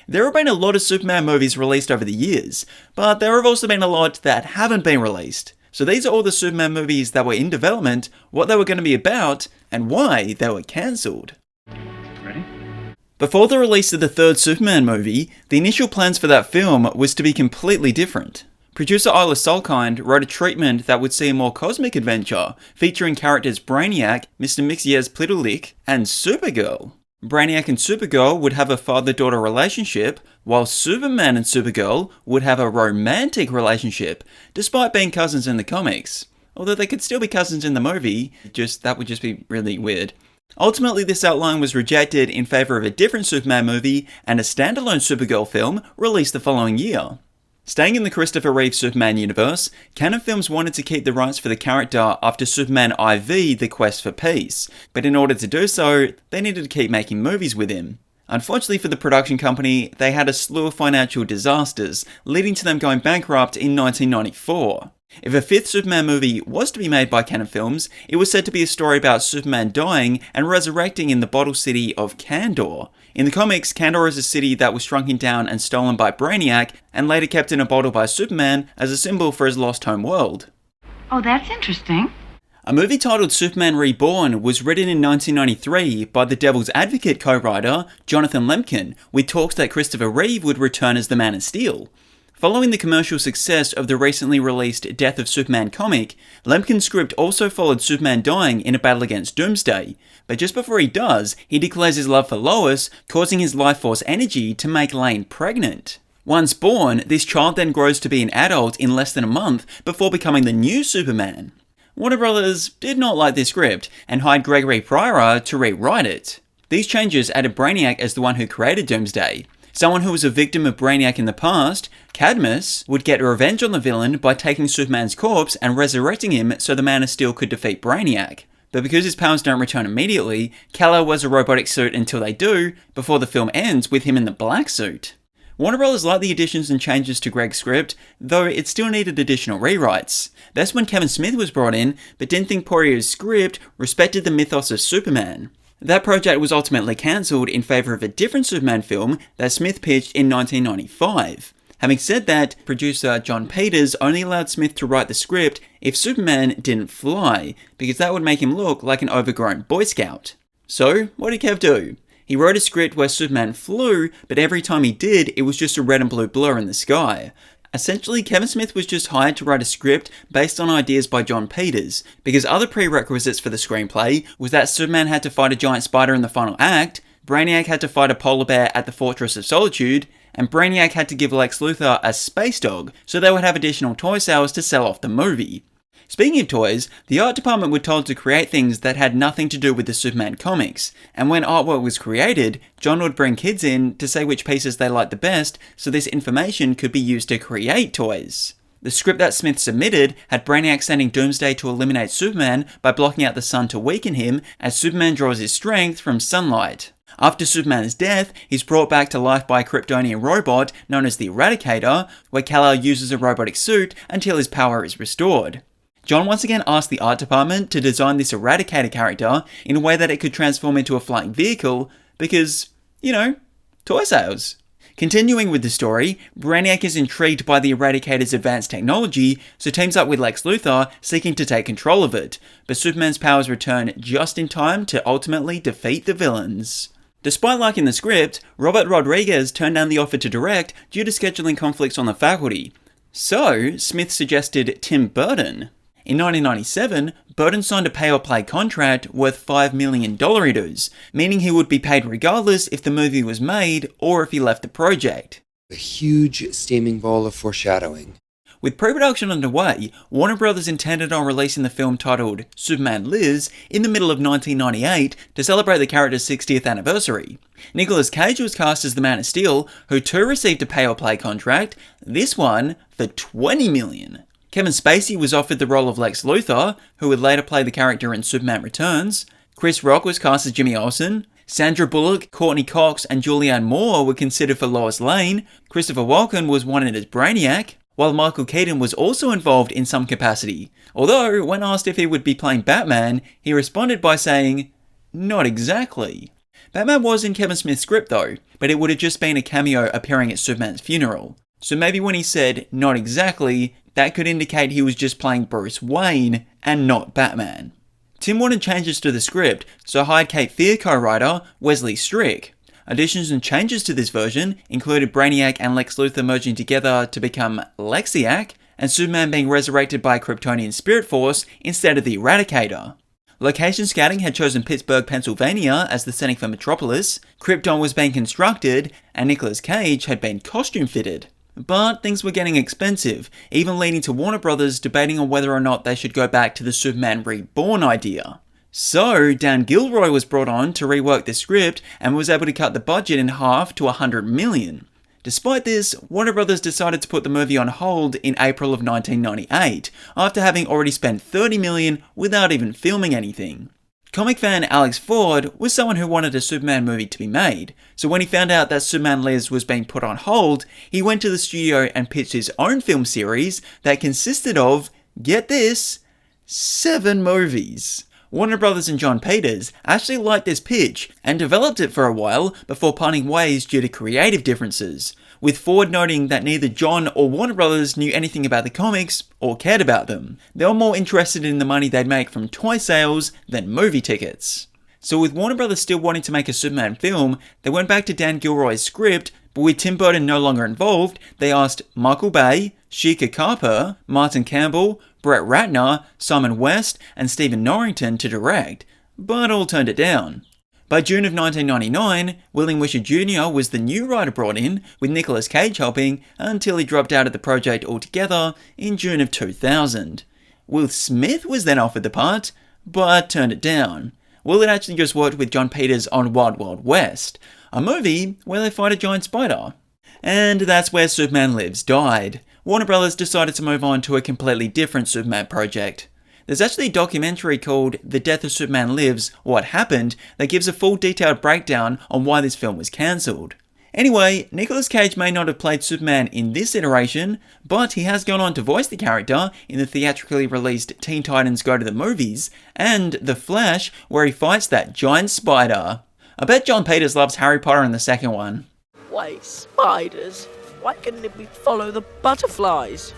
There have been a lot of Superman movies released over the years, but there have also been a lot that haven't been released. So these are all the Superman movies that were in development, what they were going to be about, and why they were cancelled. Ready? Before the release of the third Superman movie, the initial plans for that film was to be completely different. Producer Isla Solkind wrote a treatment that would see a more cosmic adventure, featuring characters Brainiac, Mr. Mxyzptlk, and Supergirl. Brainiac and Supergirl would have a father-daughter relationship, while Superman and Supergirl would have a romantic relationship, despite being cousins in the comics. Although they could still be cousins in the movie, that would just be really weird. Ultimately, this outline was rejected in favour of a different Superman movie and a standalone Supergirl film released the following year. Staying in the Christopher Reeve Superman universe, Canon Films wanted to keep the rights for the character after Superman IV: The Quest for Peace, but in order to do so, they needed to keep making movies with him. Unfortunately for the production company, they had a slew of financial disasters, leading to them going bankrupt in 1994. If a fifth Superman movie was to be made by Canon Films, it was said to be a story about Superman dying and resurrecting in the bottle city of Kandor. In the comics, Kandor is a city that was shrunken down and stolen by Brainiac, and later kept in a bottle by Superman as a symbol for his lost home world. Oh, that's interesting. A movie titled Superman Reborn was written in 1993 by the Devil's Advocate co-writer Jonathan Lemkin, with talks that Christopher Reeve would return as the Man of Steel. Following the commercial success of the recently released Death of Superman comic, Lemkin's script also followed Superman dying in a battle against Doomsday, but just before he does, he declares his love for Lois, causing his life force energy to make Lane pregnant. Once born, this child then grows to be an adult in less than a month before becoming the new Superman. Warner Brothers did not like this script and hired Gregory Pryor to rewrite it. These changes added Brainiac as the one who created Doomsday. Someone who was a victim of Brainiac in the past, Cadmus, would get revenge on the villain by taking Superman's corpse and resurrecting him so the Man of Steel could defeat Brainiac. But because his powers don't return immediately, Kal-El wears a robotic suit until they do, before the film ends with him in the black suit. Warner Bros. Liked the additions and changes to Greg's script, though it still needed additional rewrites. That's when Kevin Smith was brought in, but didn't think Poirier's script respected the mythos of Superman. That project was ultimately cancelled in favour of a different Superman film that Smith pitched in 1995. Having said that, producer John Peters only allowed Smith to write the script if Superman didn't fly, because that would make him look like an overgrown Boy Scout. So, what did Kev do? He wrote a script where Superman flew, but every time he did, it was just a red and blue blur in the sky. Essentially, Kevin Smith was just hired to write a script based on ideas by John Peters, because other prerequisites for the screenplay was that Superman had to fight a giant spider in the final act, Brainiac had to fight a polar bear at the Fortress of Solitude, and Brainiac had to give Lex Luthor a space dog, so they would have additional toy sales to sell off the movie. Speaking of toys, the art department were told to create things that had nothing to do with the Superman comics, and when artwork was created, John would bring kids in to say which pieces they liked the best, so this information could be used to create toys. The script that Smith submitted had Brainiac sending Doomsday to eliminate Superman by blocking out the sun to weaken him, as Superman draws his strength from sunlight. After Superman's death, he's brought back to life by a Kryptonian robot known as the Eradicator, where Kal-El uses a robotic suit until his power is restored. John once again asked the art department to design this Eradicator character in a way that it could transform into a flying vehicle because, toy sales. Continuing with the story, Brainiac is intrigued by the Eradicator's advanced technology, so teams up with Lex Luthor, seeking to take control of it, but Superman's powers return just in time to ultimately defeat the villains. Despite liking the script, Robert Rodriguez turned down the offer to direct due to scheduling conflicts on the faculty. So, Smith suggested Tim Burton. In 1997, Burton signed a pay-or-play contract worth $5 million, meaning he would be paid regardless if the movie was made or if he left the project. A huge steaming ball of foreshadowing. With pre-production underway, Warner Bros. Intended on releasing the film titled Superman Lives in the middle of 1998 to celebrate the character's 60th anniversary. Nicolas Cage was cast as the Man of Steel, who too received a pay-or-play contract, this one for $20 million. Kevin Spacey was offered the role of Lex Luthor, who would later play the character in Superman Returns. Chris Rock was cast as Jimmy Olsen. Sandra Bullock, Courtney Cox, and Julianne Moore were considered for Lois Lane. Christopher Walken was wanted as Brainiac, while Michael Keaton was also involved in some capacity. Although, when asked if he would be playing Batman, he responded by saying, "Not exactly." Batman was in Kevin Smith's script though, but it would have just been a cameo appearing at Superman's funeral. So maybe when he said, not exactly, that could indicate he was just playing Bruce Wayne and not Batman. Tim wanted changes to the script, so hired Cape Fear co-writer Wesley Strick. Additions and changes to this version included Brainiac and Lex Luthor merging together to become Lexiac, and Superman being resurrected by a Kryptonian spirit force instead of the Eradicator. Location scouting had chosen Pittsburgh, Pennsylvania as the setting for Metropolis, Krypton was being constructed, and Nicolas Cage had been costume fitted. But things were getting expensive, even leading to Warner Brothers debating on whether or not they should go back to the Superman Reborn idea. So, Dan Gilroy was brought on to rework the script and was able to cut the budget in half to $100 million. Despite this, Warner Brothers decided to put the movie on hold in April of 1998, after having already spent $30 million without even filming anything. Comic fan Alex Ford was someone who wanted a Superman movie to be made, so when he found out that Superman Lives was being put on hold, he went to the studio and pitched his own film series that consisted of, get this, 7 movies. Warner Brothers and John Peters actually liked this pitch and developed it for a while before parting ways due to creative differences, with Ford noting that neither John or Warner Brothers knew anything about the comics or cared about them. They were more interested in the money they'd make from toy sales than movie tickets. So with Warner Brothers still wanting to make a Superman film, they went back to Dan Gilroy's script, but with Tim Burton no longer involved, they asked Michael Bay, Sheikha Kapur, Martin Campbell, Brett Ratner, Simon West, and Stephen Norrington to direct, but all turned it down. By June of 1999, William Wisher Jr. was the new writer brought in, with Nicolas Cage helping, until he dropped out of the project altogether in June of 2000. Will Smith was then offered the part, but turned it down. Will had actually just worked with John Peters on Wild Wild West, a movie where they fight a giant spider. And that's where Superman Lives died. Warner Brothers decided to move on to a completely different Superman project. There's actually a documentary called The Death of Superman Lives, What Happened, that gives a full detailed breakdown on why this film was cancelled. Anyway, Nicolas Cage may not have played Superman in this iteration, but he has gone on to voice the character in the theatrically released Teen Titans Go to the Movies, and The Flash, where he fights that giant spider. I bet John Peters loves Harry Potter in the second one. Why spiders? Why couldn't we follow the butterflies?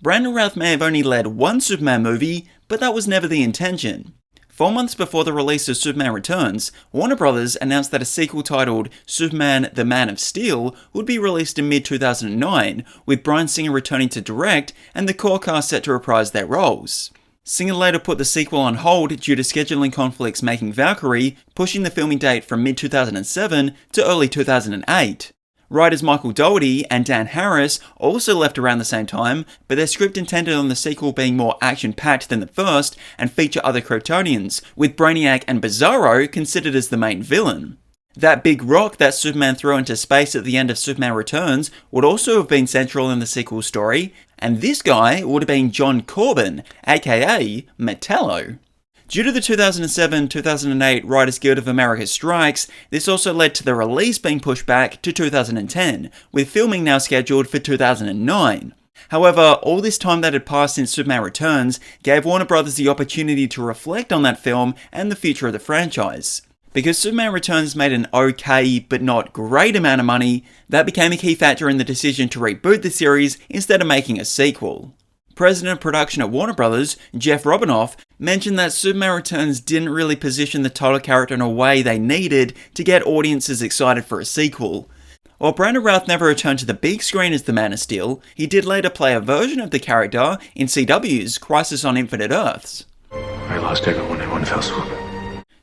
Brandon Routh may have only led one Superman movie, but that was never the intention. 4 months before the release of Superman Returns, Warner Brothers announced that a sequel titled Superman the Man of Steel would be released in mid-2009, with Bryan Singer returning to direct and the core cast set to reprise their roles. Singer later put the sequel on hold due to scheduling conflicts making Valkyrie, pushing the filming date from mid-2007 to early 2008. Writers Michael Dougherty and Dan Harris also left around the same time, but their script intended on the sequel being more action-packed than the first and feature other Kryptonians, with Brainiac and Bizarro considered as the main villain. That big rock that Superman threw into space at the end of Superman Returns would also have been central in the sequel story, and this guy would have been John Corbin, aka Metallo. Due to the 2007-2008 Writers Guild of America strikes, this also led to the release being pushed back to 2010, with filming now scheduled for 2009. However, all this time that had passed since Superman Returns gave Warner Brothers the opportunity to reflect on that film and the future of the franchise. Because Superman Returns made an okay but not great amount of money, that became a key factor in the decision to reboot the series instead of making a sequel. President of production at Warner Brothers, Jeff Robinoff, mentioned that Superman Returns didn't really position the title character in a way they needed to get audiences excited for a sequel. While Brandon Routh never returned to the big screen as the Man of Steel, he did later play a version of the character in CW's Crisis on Infinite Earths. I lost everyone in one fell swoop.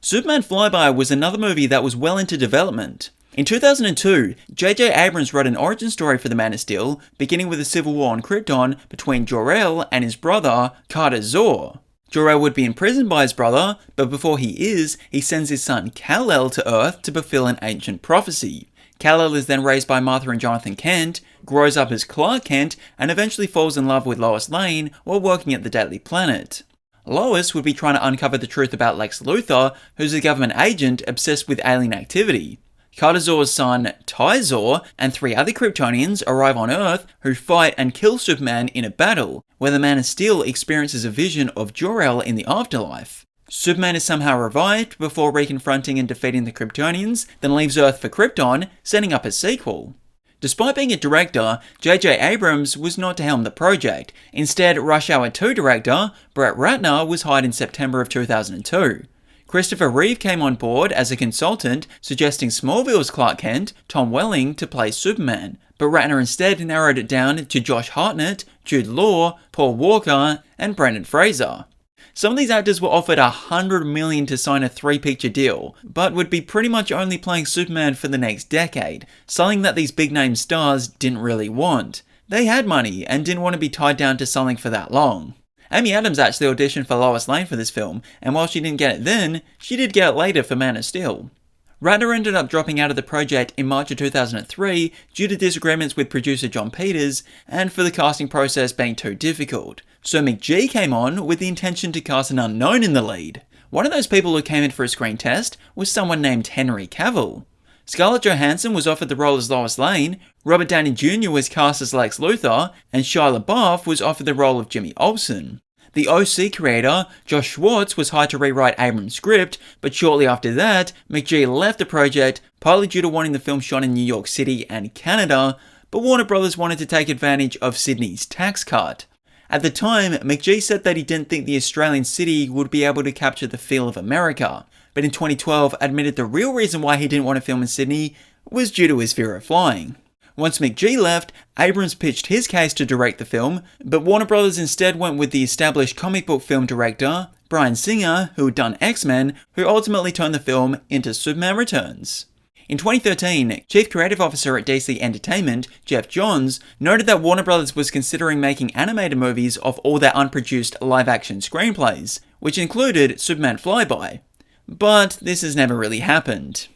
Superman Flyby was another movie that was well into development. In 2002, J.J. Abrams wrote an origin story for the Man of Steel, beginning with a civil war on Krypton between Jor-El and his brother, Carter Zor. Jor-El would be imprisoned by his brother, but before he sends his son Kal-El to Earth to fulfill an ancient prophecy. Kal-El is then raised by Martha and Jonathan Kent, grows up as Clark Kent, and eventually falls in love with Lois Lane while working at the Deadly Planet. Lois would be trying to uncover the truth about Lex Luthor, who's a government agent obsessed with alien activity. Carter Zor's son, Ty Zor, and 3 other Kryptonians arrive on Earth who fight and kill Superman in a battle, where the Man of Steel experiences a vision of Jor-El in the afterlife. Superman is somehow revived before reconfronting and defeating the Kryptonians, then leaves Earth for Krypton, setting up a sequel. Despite being a director, J.J. Abrams was not to helm the project. Instead, Rush Hour 2 director Brett Ratner was hired in September of 2002. Christopher Reeve came on board as a consultant, suggesting Smallville's Clark Kent, Tom Welling, to play Superman, but Ratner instead narrowed it down to Josh Hartnett, Jude Law, Paul Walker, and Brendan Fraser. Some of these actors were offered $100 million to sign a 3-picture deal, but would be pretty much only playing Superman for the next decade, something that these big-name stars didn't really want. They had money and didn't want to be tied down to something for that long. Amy Adams actually auditioned for Lois Lane for this film, and while she didn't get it then, she did get it later for Man of Steel. Ratner ended up dropping out of the project in March of 2003 due to disagreements with producer John Peters and for the casting process being too difficult. So McG came on with the intention to cast an unknown in the lead. One of those people who came in for a screen test was someone named Henry Cavill. Scarlett Johansson was offered the role as Lois Lane, Robert Downey Jr. was cast as Lex Luthor, and Shia LaBeouf was offered the role of Jimmy Olsen. The OC creator, Josh Schwartz, was hired to rewrite Abrams' script, but shortly after that, McG left the project, partly due to wanting the film shot in New York City and Canada, but Warner Brothers wanted to take advantage of Sydney's tax cut. At the time, McG said that he didn't think the Australian city would be able to capture the feel of America, but in 2012 admitted the real reason why he didn't want to film in Sydney was due to his fear of flying. Once McG left, Abrams pitched his case to direct the film, but Warner Brothers instead went with the established comic book film director, Bryan Singer, who had done X-Men, who ultimately turned the film into Superman Returns. In 2013, Chief Creative Officer at DC Entertainment, Jeff Johns, noted that Warner Brothers was considering making animated movies of all their unproduced live-action screenplays, which included Superman Flyby. But this has never really happened.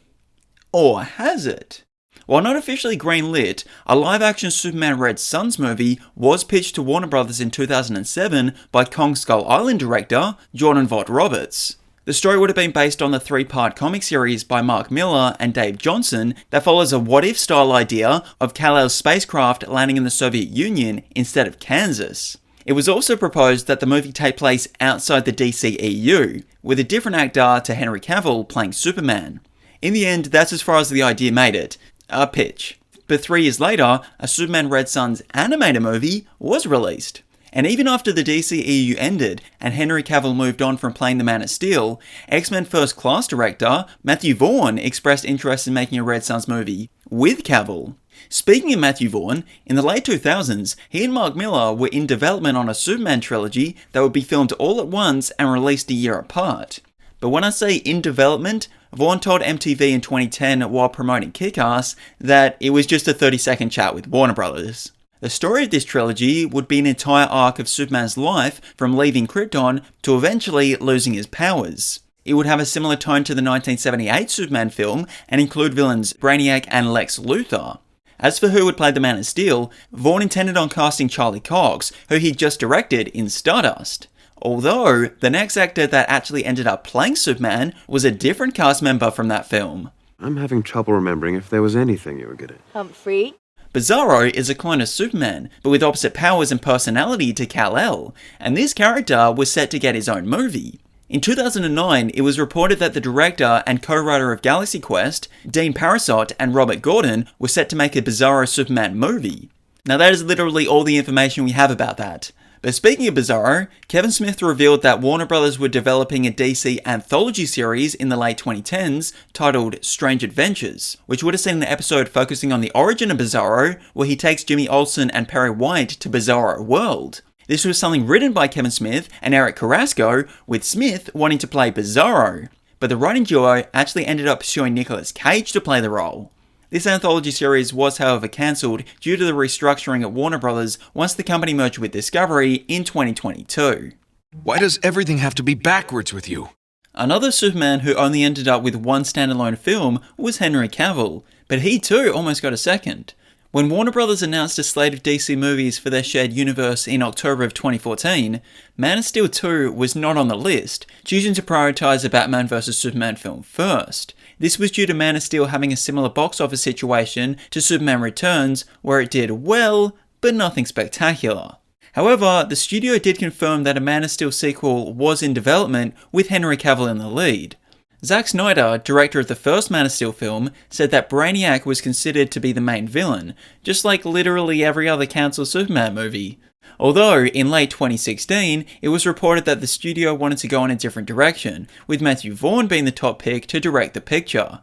Or has it? While not officially greenlit, a live-action Superman Red Son's movie was pitched to Warner Brothers in 2007 by Kong Skull Island director Jordan Vogt-Roberts. The story would have been based on the 3-part comic series by Mark Millar and Dave Johnson that follows a what-if style idea of Kal-El's spacecraft landing in the Soviet Union instead of Kansas. It was also proposed that the movie take place outside the DCEU, with a different actor to Henry Cavill playing Superman. In the end, that's as far as the idea made it. A pitch. But 3 years later, a Superman Red Son's animated movie was released. And even after the DCEU ended and Henry Cavill moved on from playing the Man of Steel, X-Men First Class director Matthew Vaughn expressed interest in making a Red Son's movie with Cavill. Speaking of Matthew Vaughn, in the late 2000s, he and Mark Millar were in development on a Superman trilogy that would be filmed all at once and released a year apart. But when I say in development, Vaughn told MTV in 2010 while promoting Kick-Ass that it was just a 30-second chat with Warner Brothers. The story of this trilogy would be an entire arc of Superman's life from leaving Krypton to eventually losing his powers. It would have a similar tone to the 1978 Superman film and include villains Brainiac and Lex Luthor. As for who would play the Man of Steel, Vaughn intended on casting Charlie Cox, who he'd just directed in Stardust. Although, the next actor that actually ended up playing Superman was a different cast member from that film. I'm having trouble remembering if there was anything you were good at. Humphrey? Bizarro is a clone of Superman, but with opposite powers and personality to Kal-El, and this character was set to get his own movie. In 2009, it was reported that the director and co-writer of Galaxy Quest, Dean Parasot and Robert Gordon, were set to make a Bizarro Superman movie. Now that is literally all the information we have about that. But speaking of Bizarro, Kevin Smith revealed that Warner Brothers were developing a DC anthology series in the late 2010s titled Strange Adventures, which would have seen an episode focusing on the origin of Bizarro, where he takes Jimmy Olsen and Perry White to Bizarro World. This was something written by Kevin Smith and Eric Carrasco, with Smith wanting to play Bizarro. But the writing duo actually ended up pursuing Nicolas Cage to play the role. This anthology series was however cancelled due to the restructuring at Warner Brothers once the company merged with Discovery in 2022. Why does everything have to be backwards with you? Another Superman who only ended up with one standalone film was Henry Cavill, but he too almost got a second. When Warner Brothers announced a slate of DC movies for their shared universe in October of 2014, Man of Steel 2 was not on the list, choosing to prioritise a Batman vs Superman film first. This was due to Man of Steel having a similar box office situation to Superman Returns, where it did well, but nothing spectacular. However, the studio did confirm that a Man of Steel sequel was in development with Henry Cavill in the lead. Zack Snyder, director of the first Man of Steel film, said that Brainiac was considered to be the main villain, just like literally every other cancelled Superman movie. Although, in late 2016, it was reported that the studio wanted to go in a different direction, with Matthew Vaughn being the top pick to direct the picture.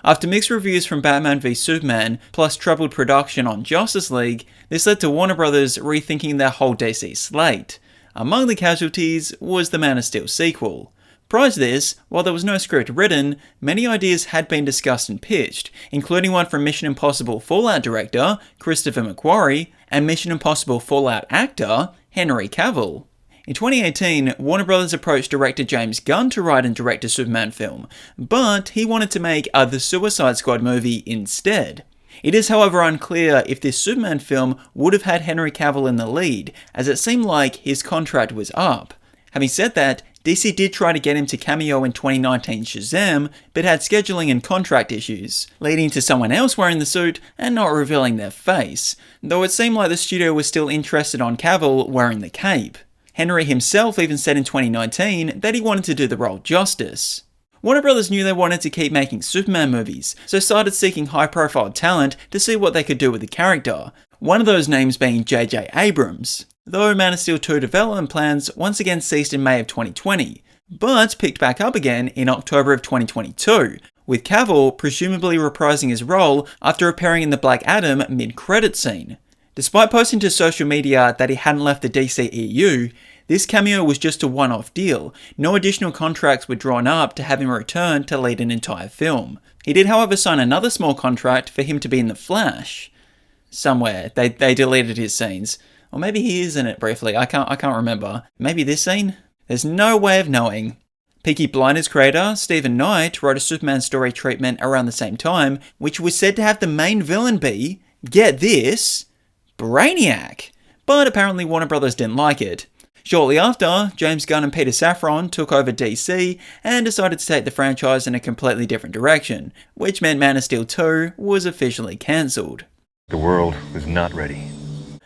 After mixed reviews from Batman v Superman, plus troubled production on Justice League, this led to Warner Bros. Rethinking their whole DC slate. Among the casualties was the Man of Steel sequel. Prior to this, while there was no script written, many ideas had been discussed and pitched, including one from Mission Impossible Fallout director Christopher McQuarrie and Mission Impossible Fallout actor Henry Cavill. In 2018, Warner Bros. Approached director James Gunn to write and direct a Superman film, but he wanted to make the Suicide Squad movie instead. It is, however, unclear if this Superman film would have had Henry Cavill in the lead, as it seemed like his contract was up. Having said that, DC did try to get him to cameo in 2019's Shazam, but had scheduling and contract issues, leading to someone else wearing the suit and not revealing their face, though it seemed like the studio was still interested on Cavill wearing the cape. Henry himself even said in 2019 that he wanted to do the role justice. Warner Bros. Knew they wanted to keep making Superman movies, so started seeking high-profile talent to see what they could do with the character, one of those names being J.J. Abrams. Though Man of Steel 2 development plans once again ceased in May of 2020, but picked back up again in October of 2022, with Cavill presumably reprising his role after appearing in the Black Adam mid-credit scene. Despite posting to social media that he hadn't left the DCEU, this cameo was just a one-off deal. No additional contracts were drawn up to have him return to lead an entire film. He did, however, sign another small contract for him to be in The Flash. Somewhere, they deleted his scenes. Or maybe he is in it briefly, I can't remember. Maybe this scene? There's no way of knowing. Peaky Blinders creator Stephen Knight wrote a Superman story treatment around the same time, which was said to have the main villain be, get this, Brainiac. But apparently Warner Bros. Didn't like it. Shortly after, James Gunn and Peter Safran took over DC and decided to take the franchise in a completely different direction, which meant Man of Steel 2 was officially cancelled. The world was not ready.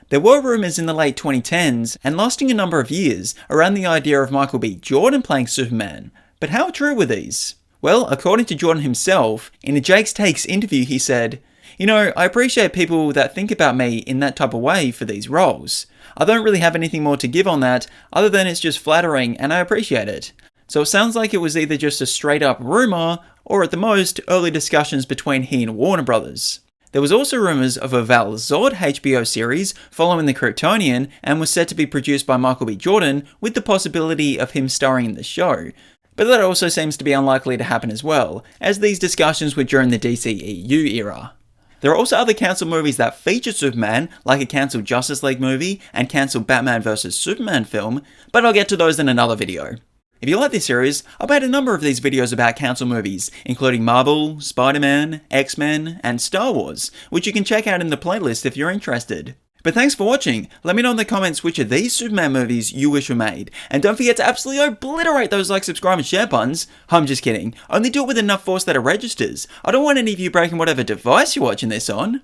There were rumours in the late 2010s, and lasting a number of years, around the idea of Michael B. Jordan playing Superman. But how true were these? Well, according to Jordan himself, in a Jake's Takes interview he said, I appreciate people that think about me in that type of way for these roles. I don't really have anything more to give on that, other than it's just flattering and I appreciate it. So it sounds like it was either just a straight up rumour, or at the most, early discussions between he and Warner Brothers. There was also rumours of a Val Zod HBO series following the Kryptonian and was set to be produced by Michael B. Jordan with the possibility of him starring in the show. But that also seems to be unlikely to happen as well, as these discussions were during the DCEU era. There are also other cancelled movies that feature Superman, like a cancelled Justice League movie and cancelled Batman vs Superman film, but I'll get to those in another video. If you like this series, I've made a number of these videos about cancelled movies, including Marvel, Spider-Man, X-Men, and Star Wars, which you can check out in the playlist if you're interested. But thanks for watching. Let me know in the comments which of these Superman movies you wish were made, and don't forget to absolutely obliterate those like, subscribe, and share buttons. I'm just kidding. Only do it with enough force that it registers. I don't want any of you breaking whatever device you're watching this on.